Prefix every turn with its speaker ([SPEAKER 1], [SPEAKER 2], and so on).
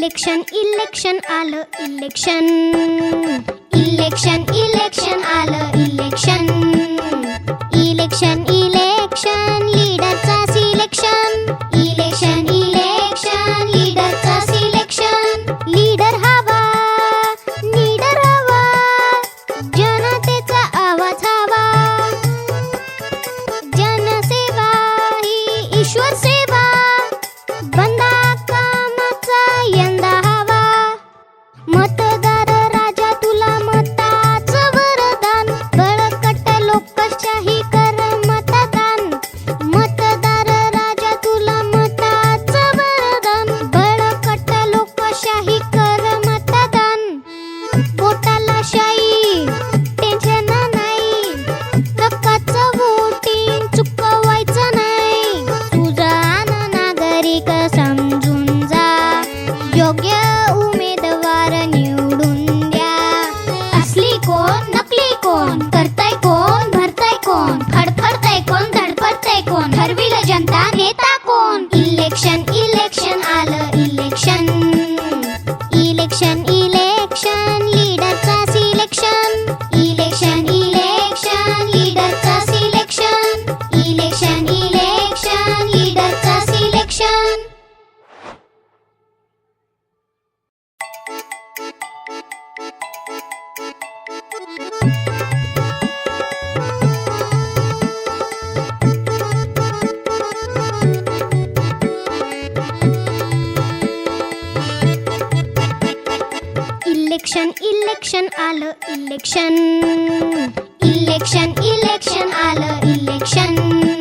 [SPEAKER 1] Election election आलं election, election election आलं election, election election लीडरचा सिलेक्शन, इलेक्शन इलेक्शन लीडरचा सिलेक्शन, लीडर हवा लीडर हवा, जनतेचा आवाज हवा, जनसेवा ही ईश्वर सेवा, बंदा कामाचा यंदा हवा, मतदार राजा तुला मताचं वरदान, बळकट लोकशाही कर मतदान, मतदार राजा तुला मताचं वरदान, बळकट लोकशाही कर मतदान, पोटाला शाई टेन्शन नाही, हक्काचं वोटिंग चुकवायचं नाही, सुजाण नागरिक समजून जा, योग्य उमेदवार निवडून द्या, असली कोण नकली कोण, करताय कोण भरताय कोण, फडफडताय कोण धडपडताय कोण, ठरविलं जनता नेता कोण, इलेक्शन इलेक्शन आलं इलेक्शन, इलेक्शन इलेक्शन लीडरचा सिलेक्शन, इलेक्शन इलेक्शन लीडरचा सिलेक्शन, इलेक्शन इलेक्शन लीडरचा सिलेक्शन. इलेक्शन इलेक्शन आलं इलेक्शन, इलेक्शन इलेक्शन आलं इलेक्शन.